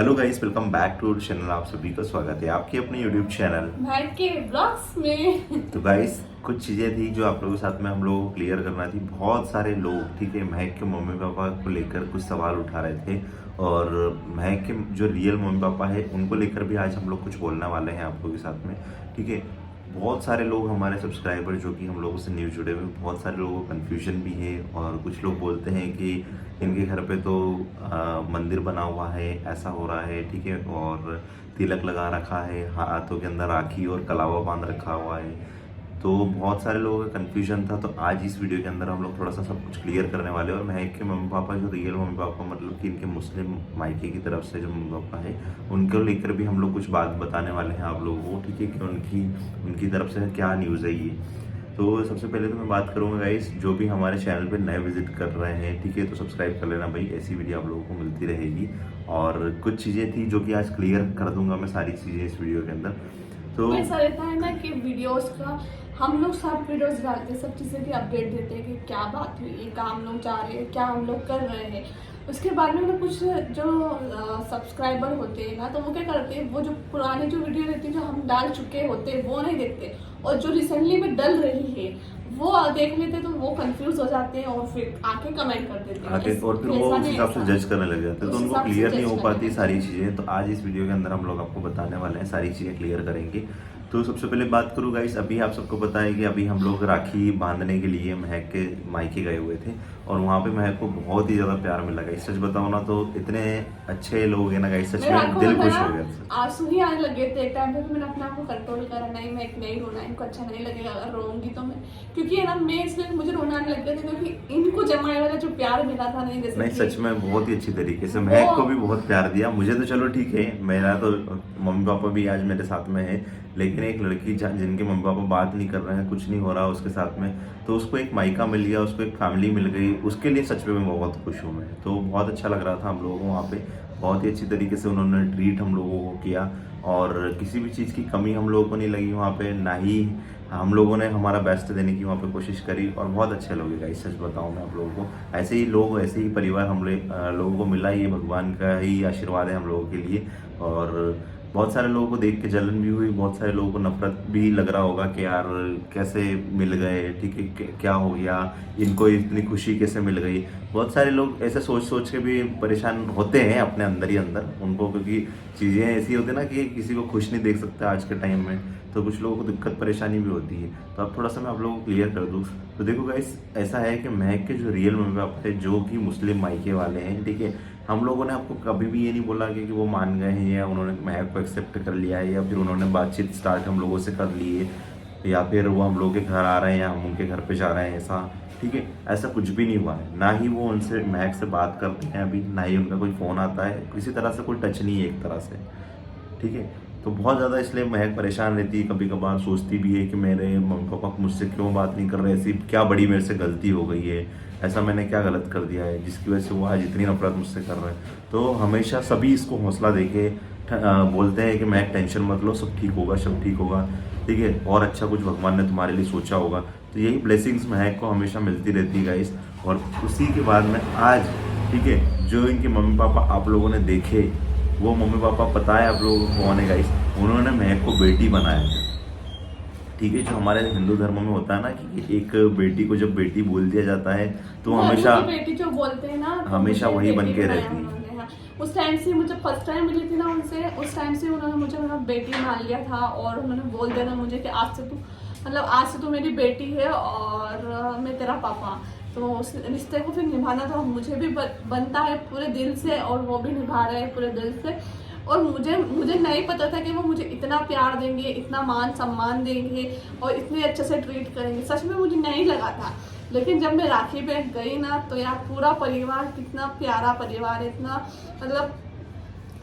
Hello guys, welcome back to channel. आप सभी का स्वागत है आपके अपने यूट्यूब चैनल महक के ब्लॉग्स में। तो गाइस कुछ चीज़ें थी जो आप लोगों के साथ में हम लोगों को क्लियर करना थी। बहुत सारे लोग, ठीक है, महक के मम्मी पापा को लेकर कुछ सवाल उठा रहे थे और महक के जो रियल मम्मी पापा है उनको लेकर भी आज हम लोग कुछ बोलने वाले हैं आप लोगों के साथ में, ठीक है। बहुत सारे लोग हमारे सब्सक्राइबर जो कि हम लोगों से न्यूज़ जुड़े हुए, बहुत सारे लोगों को कन्फ्यूजन भी है और कुछ लोग बोलते हैं कि इनके घर पे तो मंदिर बना हुआ है, ऐसा हो रहा है, ठीक है, और तिलक लगा रखा है, हाथों के अंदर राखी और कलावा बांध रखा हुआ है। तो बहुत सारे लोगों का कन्फ्यूजन था। तो आज इस वीडियो के अंदर हम लोग थोड़ा सा सब कुछ क्लियर करने वाले हैं। और महक के मम्मी पापा जो रियल मम्मी पापा, मतलब कि इनके मुस्लिम मायके की तरफ से जो मम्मी पापा है, उनको लेकर भी हम लोग कुछ बात बताने वाले हैं आप लोगों को, ठीक है, कि उनकी तरफ से क्या न्यूज़ है ये। तो सबसे पहले तो मैं बात करूँगा गाइस, जो भी हमारे चैनल पे नए विजिट कर रहे हैं, ठीक है, तो सब्सक्राइब कर लेना भाई, ऐसी वीडियो आप लोगों को मिलती रहेगी। और कुछ चीज़ें थी जो कि आज क्लियर कर दूंगा मैं सारी चीज़ें इस वीडियो के अंदर। तो ऐसा रहता है ना कि वीडियोस का हम लोग सब वीडियोस डालते हैं, सब चीज़ें की अपडेट देते हैं कि क्या बात हुई है, कहाँ हम लोग जा रहे हैं, क्या हम लोग कर रहे हैं। उसके बाद में कुछ जो सब्सक्राइबर होते हैं ना, तो वो क्या करते हैं, वो जो पुरानी जो वीडियो रहती है जो हम डाल चुके होते हैं वो नहीं देखते, और जो रिसेंटली में डल रही है वो देख लेते, तो वो कंफ्यूज हो जाते हैं और फिर आके कमेंट कर देते हैं आके, और फिर वो उस हिसाब से जज करने लग जाते हैं, तो उनको क्लियर नहीं हो पाती सारी चीज़ें। तो आज इस वीडियो के अंदर हम लोग आपको बताने वाले हैं, सारी चीज़ें क्लियर करेंगे। तो सबसे पहले बात करूँ गाइस, अभी आप सबको पता है कि अभी हम लोग राखी बांधने के लिए महक के मायके गए हुए थे और वहाँ पे महक को बहुत ही ज़्यादा प्यार मिला गाइस। सच बताऊँ ना तो इतने अच्छे लोग हैं ना गाइस, सच में दिल खुश हो गया। आंसू ही आने लगे थे एक टाइम पे, मैंने अपने आप को कंट्रोल करा, नहीं मैं नहीं रोना, इनको अच्छा नहीं लगेगा अगर रोऊंगी तो मैं, क्योंकि है ना मैं इसलिए मुझे रोना आने लग गया था क्योंकि इनको जमाने वाला जो प्यार मिला था नहीं, जैसे नहीं सच में बहुत ही अच्छी तरीके से महक को भी बहुत प्यार दिया। मुझे तो चलो ठीक है, मेरा तो मम्मी पापा भी आज मेरे साथ में है, लेकिन एक लड़की जिनके मम्मी पापा बात नहीं कर रहे हैं, कुछ नहीं हो रहा उसके साथ में, तो उसको एक मायका मिल गया, उसको एक फैमिली मिल गई, उसके लिए सच में मैं बहुत खुश हूँ। मैं तो बहुत अच्छा लग रहा था हम लोगों को वहाँ पे, बहुत ही अच्छी तरीके से उन्होंने ट्रीट हम लोगों को किया और किसी भी चीज़ की कमी हम लोगों को नहीं लगी वहाँ पे, ना ही हम लोगों ने हमारा बेस्ट देने की वहाँ पे कोशिश करी। और बहुत अच्छे लोग हैं गाइस, सच बताऊँ मैं आप लोगों को, ऐसे ही लोग, ऐसे ही परिवार हम लोगों को मिला, ये भगवान का ही आशीर्वाद है हम लोगों के लिए। और बहुत सारे लोगों को देख के जलन भी हुई, बहुत सारे लोगों को नफरत भी लग रहा होगा कि यार कैसे मिल गए, ठीक है, क्या हो गया इनको, इतनी खुशी कैसे मिल गई। बहुत सारे लोग ऐसे सोच सोच के भी परेशान होते हैं अपने अंदर ही अंदर उनको, क्योंकि चीज़ें ऐसी होती है ना कि किसी को खुश नहीं देख सकते आज के टाइम में, तो कुछ लोगों को दिक्कत परेशानी भी होती है। तो अब थोड़ा सा मैं आप लोगों को क्लियर कर दूँ। तो देखो गाइस, ऐसा है कि महक के जो रियल मम्मी पापा है, जो कि मुस्लिम मायके वाले हैं, ठीक है, हम लोगों ने आपको कभी भी ये नहीं बोला कि वो मान गए हैं या उन्होंने महक को एक्सेप्ट कर लिया है या फिर उन्होंने बातचीत स्टार्ट हम लोगों से कर ली है या फिर वो हम लोग के घर आ रहे हैं या हम उनके घर पे जा रहे हैं, ऐसा, ठीक है, ऐसा कुछ भी नहीं हुआ है। ना ही वो उनसे महक से बात करते हैं अभी, ना ही उनका कोई फ़ोन आता है, किसी तरह से कोई टच नहीं है एक तरह से, ठीक है। तो बहुत ज़्यादा इसलिए महक परेशान रहती है, कभी कभार सोचती भी है कि मेरे मम्मी पापा मुझसे क्यों बात नहीं कर रहे, ऐसी क्या बड़ी मेरे से गलती हो गई है, ऐसा मैंने क्या गलत कर दिया है जिसकी वजह से वो आज इतनी नफरत मुझसे कर रहे हैं। तो हमेशा सभी इसको हौसला देके बोलते हैं कि महक टेंशन मत लो, सब ठीक होगा, सब ठीक होगा, ठीक है, और अच्छा कुछ भगवान ने तुम्हारे लिए सोचा होगा। तो यही ब्लेसिंग्स महक को हमेशा मिलती रहती है गाइस। और उसी के बाद में आज, ठीक है, जो इनके मम्मी पापा आप लोगों ने देखे, वो मम्मी पापा पता है आप लोगों को कौन है गाइस, उन्होंने महक को बेटी बनाया है, ठीक है। जो हमारे हिंदू धर्म में होता है ना कि एक बेटी को जब बेटी बोल दिया जाता है तो हमेशा बेटी जो बोलते हैं ना, तो हमेशा वही बन के रहती है। हाँ। उस टाइम से मुझे फर्स्ट टाइम मिली थी ना उनसे, उस टाइम से उन्होंने मुझे बेटी मान लिया था और उन्होंने बोल दिया था मुझे कि आज से तू मेरी बेटी है और मैं तेरा पापा। तो उस रिश्ते को फिर निभाना तो मुझे भी बनता है पूरे दिल से, और वो भी निभा रहे हैं पूरे दिल से। और मुझे नहीं पता था कि वो मुझे इतना प्यार देंगे, इतना मान सम्मान देंगे और इतने अच्छे से ट्रीट करेंगे, सच में मुझे नहीं लगा था। लेकिन जब मैं राखी पे गई ना, तो यार पूरा परिवार, कितना प्यारा परिवार है, इतना मतलब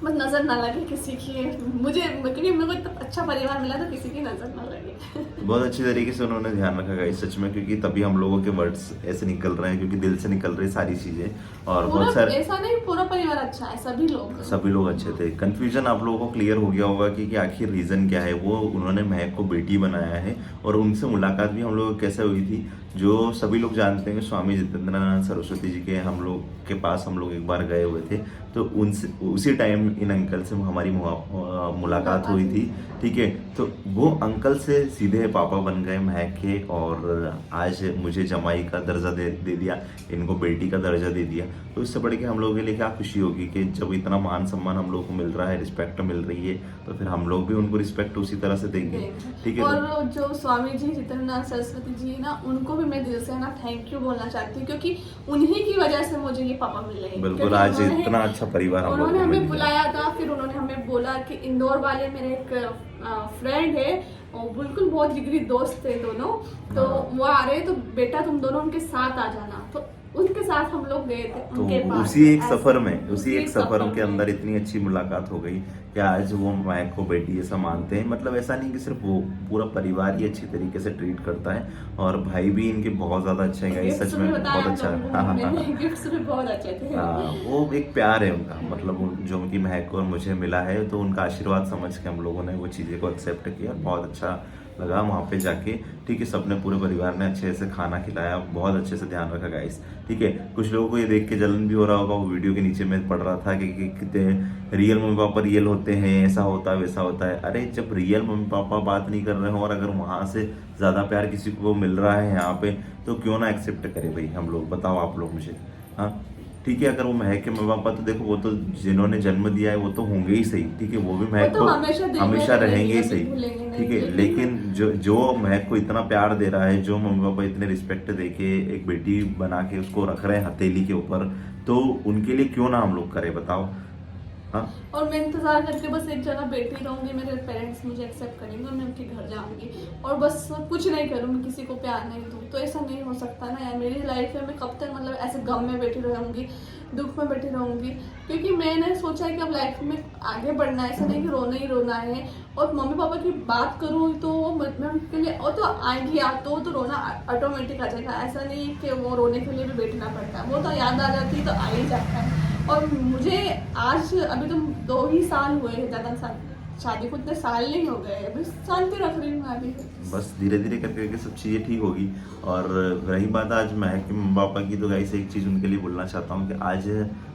बस नजर ना लगे किसी की, मुझे, क्योंकि मेरे को इतना अच्छा परिवार मिला तो किसी की नजर ना लगे। बहुत अच्छी तरीके से उन्होंने ध्यान रखा गाइस, सच में, क्योंकि तभी हम लोगों के वर्ड्स ऐसे निकल रहे हैं, क्योंकि दिल से निकल रही सारी चीजें। और बहुत सारे, ऐसा नहीं, पूरा परिवार अच्छा है, सभी लोग अच्छे थे। कंफ्यूजन आप लोगों को क्लियर हो गया होगा कि आखिर रीजन क्या है। वो उन्होंने महक को बेटी बनाया है और उनसे मुलाकात भी हम लोगों को कैसे हुई थी जो सभी लोग जानते हैं स्वामी जितेंद्रानंद सरस्वती जी के हम लोग के पास हम लोग एक बार गए हुए थे, तो उनसे उसी टाइम इन अंकल से हमारी मुलाकात हुई थी। ठीक है, तो वो अंकल से सीधे पापा बन गए महक के, और आज मुझे जमाई का दर्जा दे दिया, इनको बेटी का दर्जा दे दिया। तो इससे बढ़ के हम लोगों के लिए क्या खुशी होगी कि जब इतना मान सम्मान हम लोग को मिल रहा है, रिस्पेक्ट मिल रही है, तो फिर हम लोग भी उनको रिस्पेक्ट उसी तरह से देंगे। ठीक है, और जो स्वामी जी जितेंद्रनाथ सरस्वती जी ना, उनको भी मैं दिल से ना थैंक यू बोलना चाहती हूँ, क्योंकि उन्हीं की वजह से मुझे ये पापा मिले। बिल्कुल, आज इतना अच्छा परिवार हम लोग उन्होंने को हमें मिल गया। बुलाया था, फिर उन्होंने हमें बोला कि इंदौर वाले मेरे एक फ्रेंड है, और बिल्कुल बहुत जिगरी दोस्त थे दोनों, तो वो आ रहे, तो बेटा तुम दोनों उनके साथ आ जाना। तो उनके साथ हम लोग गए थे तो उनके पास। उसी एक सफर में, उसी एक सफर के अंदर इतनी अच्छी मुलाकात हो गई कि आज वो महक को बेटी जैसा मानते हैं। मतलब ऐसा नहीं कि सिर्फ वो, पूरा परिवार ही अच्छी तरीके से ट्रीट करता है, और भाई भी इनके बहुत ज्यादा अच्छे हैं, सच में बहुत अच्छा है। गिफ्ट्स भी बहुत अच्छे थे। वो एक प्यार है उनका, मतलब जो उनकी महक को और मुझे मिला है, तो उनका आशीर्वाद समझ के हम लोगों ने वो चीज़ें को एक्सेप्ट किया, बहुत अच्छा लगा वहाँ पे जाके। ठीक है, सबने, पूरे परिवार ने अच्छे से खाना खिलाया, बहुत अच्छे से ध्यान रखा गाइस। ठीक है, कुछ लोगों को ये देख के जलन भी हो रहा होगा, वो वीडियो के नीचे में पढ़ रहा था कि कितने रियल मम्मी पापा रियल होते हैं, ऐसा होता है वैसा होता है। अरे जब रियल मम्मी पापा बात नहीं कर रहे हो और अगर वहाँ से ज़्यादा प्यार किसी को मिल रहा है यहाँ पे, तो क्यों ना एक्सेप्ट करें भाई हम लोग, बताओ आप लोग मुझे। हाँ ठीक है, अगर वो महक के मम्मी पापा, तो देखो वो तो जिन्होंने जन्म दिया है वो तो होंगे ही सही। ठीक है, वो भी महक तो को हमेशा रहेंगे ही सही। ठीक है, लेकिन जो महक को इतना प्यार दे रहा है, जो मम्मी पापा इतने रिस्पेक्ट दे के एक बेटी बना के उसको रख रहे हैं हथेली के ऊपर, तो उनके लिए क्यों ना हम लोग करें, बताओ। हाँ, और मैं इंतजार करके बस एक जगह बैठी रहूंगी, मेरे पेरेंट्स मुझे एक्सेप्ट करेंगे और मैं उनके घर जाऊंगी, और बस कुछ नहीं करूंगी, किसी को प्यार नहीं दूँ। तो ऐसा नहीं हो सकता ना यार, मेरी लाइफ में मैं कब तक मतलब ऐसे गम में बैठी रहूंगी, दुख में बैठी रहूंगी। क्योंकि मैंने सोचा है कि अब लाइफ में आगे बढ़ना है, ऐसा नहीं कि रोना ही रोना है। और मम्मी पापा की बात करूँ तो मैं उनके लिए, और तो आएंगी याद, तो रोना ऑटोमेटिक आ जाएगा। ऐसा नहीं कि वो रोने के लिए भी बैठना पड़ता है, वो तो याद आ जाती तो आ ही जाता है। और मुझे आज अभी तो 2 ही साल हुए हैं, ज़्यादा साल शादी को इतने साल नहीं हो गए, अभी शांति रख रही हूँ मैं अभी। बस धीरे धीरे करके सब चीज़ें ठीक होगी। और रही बात आज महक के मम्मी पापा की, तो गाइस एक चीज़ उनके लिए बोलना चाहता हूँ कि आज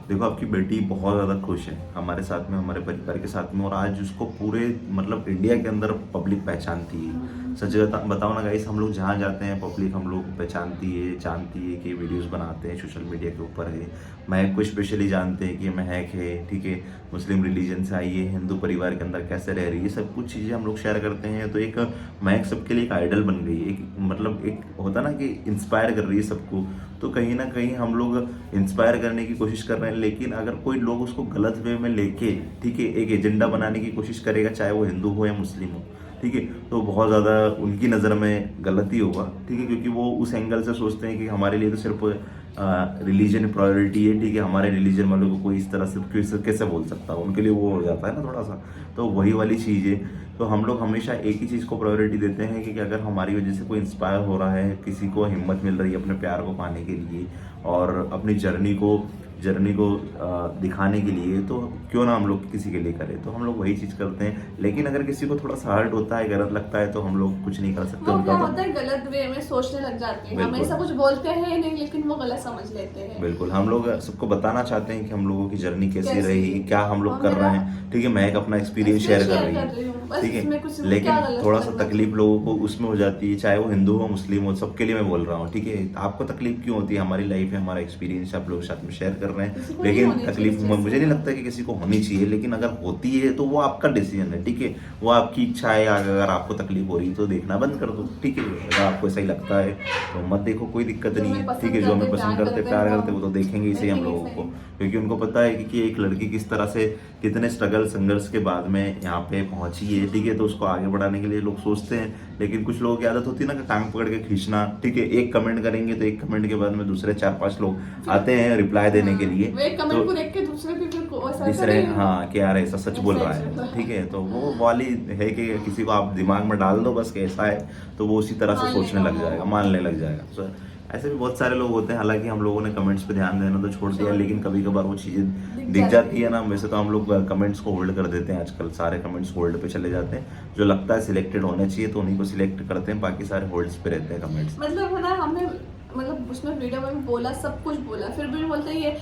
देखो आपकी बेटी बहुत ज़्यादा खुश है हमारे साथ में, हमारे परिवार के साथ में, और आज उसको पूरे मतलब इंडिया के अंदर पब्लिक पहचानती है। सच बताओ ना गाइस, हम लोग जहाँ जाते हैं पब्लिक हम लोग पहचानती है, जानती है कि वीडियोस बनाते हैं, सोशल मीडिया के ऊपर है। महक को स्पेशली जानते हैं कि महक है, ठीक है, मुस्लिम रिलीजन से आई है, हिंदू परिवार के अंदर कैसे रह रही है, सब कुछ चीज़ें हम लोग शेयर करते हैं। तो एक महक सबके लिए एक आइडल बन गई है, एक मतलब एक होता ना कि इंस्पायर कर रही है सबको। तो कहीं ना कहीं हम लोग इंस्पायर करने की कोशिश कर रहे हैं, लेकिन अगर कोई लोग उसको गलत वे में लेके, ठीक है, एक एजेंडा बनाने की कोशिश करेगा, चाहे वो हिंदू हो या मुस्लिम हो, ठीक है, तो बहुत ज़्यादा उनकी नज़र में गलती होगा। ठीक है, क्योंकि वो उस एंगल से सोचते हैं कि हमारे लिए तो सिर्फ रिलीजन प्रायोरिटी है, ठीक है, हमारे रिलीजन वालों को कोई इस तरह से कैसे बोल सकता है, उनके लिए वो हो जाता है ना थोड़ा सा। तो वही वाली चीज़ है। तो हम लोग हमेशा एक ही चीज़ को प्रायोरिटी देते हैं कि अगर हमारी वजह से कोई इंस्पायर हो रहा है, किसी को हिम्मत मिल रही है अपने प्यार को पाने के लिए और अपनी जर्नी को दिखाने के लिए, तो क्यों ना हम लोग किसी के लिए करें। तो हम लोग वही चीज़ करते हैं। लेकिन अगर किसी को थोड़ा सा हर्ट होता है, गलत लगता है, तो हम लोग कुछ नहीं कर सकते। वो क्या उनका होता है, गलत वे में सोचने लग जाते हैं, बिल्कुल। हमेशा कुछ बोलते हैं नहीं, लेकिन वो गलत समझ लेते हैं। बिल्कुल, हम लोग सबको बताना चाहते हैं कि हम लोगों की जर्नी कैसी कैसी रही, क्या हम लोग और कर रहे मेरा हैं, ठीक है, महक अपना एक्सपीरियंस शेयर कर रही है, ठीक इसमें है, कुछ लेकिन क्या गलत थोड़ा सा करना तकलीफ लोगों को उसमें हो जाती है, चाहे वो हिंदू हो मुस्लिम हो, सबके लिए मैं बोल रहा हूँ, ठीक है। आपको तकलीफ क्यों होती है, हमारी लाइफ है, हमारा एक्सपीरियंस आप लोगों के साथ में शेयर कर रहे किसी हैं। को नहीं लेकिन होनी तकलीफ चाहिए मुझे नहीं लगता कि किसी को होनी चाहिए, लेकिन अगर होती है तो वो आपका डिसीजन है, ठीक है, वो आपकी इच्छा है। अगर आपको तकलीफ हो रही है तो देखना बंद कर दो, ठीक है, अगर आपको ऐसा ही लगता है तो मत देखो, कोई दिक्कत नहीं है, ठीक है। जो हमें पसंद करते प्यार करते वो तो देखेंगे ही सही हम लोगों को, क्योंकि उनको पता है कि एक लड़की किस तरह से कितने स्ट्रगल संघर्ष के बाद में यहाँ पे पहुंची है, ठीक है। तो उसको आगे बढ़ाने के लिए लोग सोचते हैं, लेकिन कुछ लोगों की आदत होती है ना कि टांग पकड़ के खींचना, ठीक है। एक कमेंट करेंगे तो एक कमेंट के बाद में दूसरे 4-5 लोग आते हैं रिप्लाई देने के लिए, एक कमेंट को देख के दूसरे भी तीसरे, हाँ कि यार ऐसा सच बोल रहा है, ठीक है। तो वो वाली है कि किसी को आप दिमाग में डाल दो बस कि ऐसा है, तो वो उसी तरह से सोचने लग जाएगा, मानने लग जाएगा। ऐसे भी बहुत सारे लोग होते हैं, हालांकि हम लोगों ने कमेंट्स पे ध्यान देना तो छोड़ दिया, लेकिन कभी कभार वो चीज़ें दिख जाती है ना। वैसे तो हम लोग कमेंट्स को होल्ड कर देते हैं, आजकल सारे कमेंट्स होल्ड पे चले जाते हैं, जो लगता है सिलेक्टेड होने चाहिए तो उन्हीं को सिलेक्ट करते हैं, बाकी सारे होल्ड्स पे रहते हैं कमेंट्स। मतलब है ना, हमने मतलब उसमें वीडियो में भी बोला, सब कुछ बोला, फिर भी बोलते हैं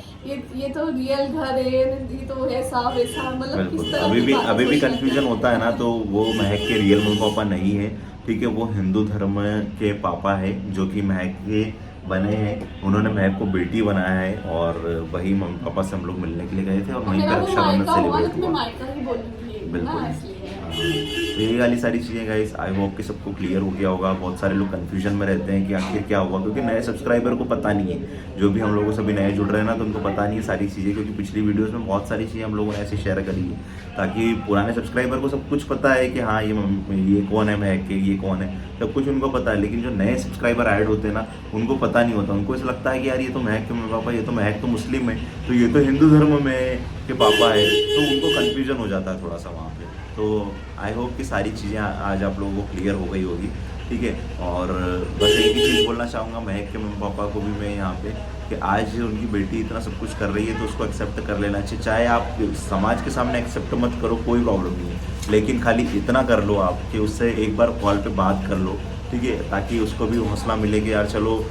ये तो रियल घर है, ये तो ऐसा वैसा, मतलब किस बिल्कुल, तरह अभी की भी बातें अभी भी सोचते हैं। कंफ्यूजन होता है ना, तो वो महक के रियल मम्मी पापा नहीं है, ठीक है। वो हिंदू धर्म के पापा है जो कि महक के बने हैं। उन्होंने महक को बेटी बनाया है, और वही मम्मी पापा से हम लोग मिलने के लिए गए थे, और वहीं मेरा पे वो रक्षाबंधन मायका हुआ, सेलिब्रेट तो मैं हुआ। मायका ही बोलूंगी ना, बिल्कुल। इसलिए। हाँ, तो ये वाली सारी चीज़ें गाइस, आई होप कि सबको क्लियर हो गया होगा। बहुत सारे लोग कंफ्यूजन में रहते हैं कि आखिर क्या हुआ, क्योंकि नए सब्सक्राइबर को पता नहीं है, जो भी हम लोगों से भी नए जुड़ रहे हैं ना, तो उनको पता नहीं है सारी चीज़ें, क्योंकि पिछली वीडियोस में बहुत सारी चीज़ें हम लोगों ने ऐसे शेयर करी है, ताकि पुराने सब्सक्राइबर को सब कुछ पता है कि हाँ ये कौन है महक के, ये कौन है, सब कुछ उनको पता है। लेकिन जो नए सब्सक्राइबर ऐड होते हैं ना, उनको पता नहीं होता, उनको ऐसा लगता है कि यार ये तो महक के मम्मी पापा, ये तो महक तो मुस्लिम है, तो ये तो हिंदू धर्म में के पापा है, तो उनको कन्फ्यूजन हो जाता है थोड़ा सा वहाँ पे। तो आई होप कि सारी चीज़ें आज आप लोगों को क्लियर हो गई होगी, ठीक है। और बस एक ही चीज़ बोलना चाहूँगा महक के मम्मी पापा को भी मैं यहाँ पे, कि आज उनकी बेटी इतना सब कुछ कर रही है तो उसको एक्सेप्ट कर लेना चाहिए। चाहे आप समाज के सामने एक्सेप्ट मत करो, कोई प्रॉब्लम नहीं है, लेकिन खाली इतना कर लो आप कि उससे एक बार कॉल पे बात कर लो, ठीक है, ताकि उसको भी हौसला मिले कि यार चलो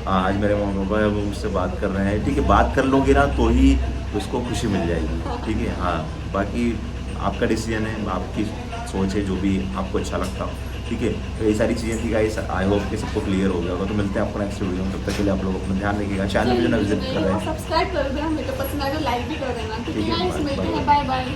आज मेरे मम्मी पापा है वो मुझसे बात कर रहे हैं, ठीक है। बात कर लोगे ना तो ही उसको खुशी मिल जाएगी, ठीक है। हाँ, बाकी आपका डिसीजन है, आपकी सोच है, जो भी आपको अच्छा लगता हो, ठीक है। तो ये सारी चीज़ें थी गाइस, आई होप कि सबको क्लियर हो गया होगा। तो मिलते हैं आपको नेक्स्ट वीडियो में, तब तक के लिए आप लोग अपना ध्यान रखिएगा। चैनल पे जो ना विजिट कर रहे हैं, सब्सक्राइब कर देना, मेरे को पसंद आएगा लाइक भी कर देना, ठीक ठीक है है, गाइस, बाय मिलते बाय। हैं, बाय बाय।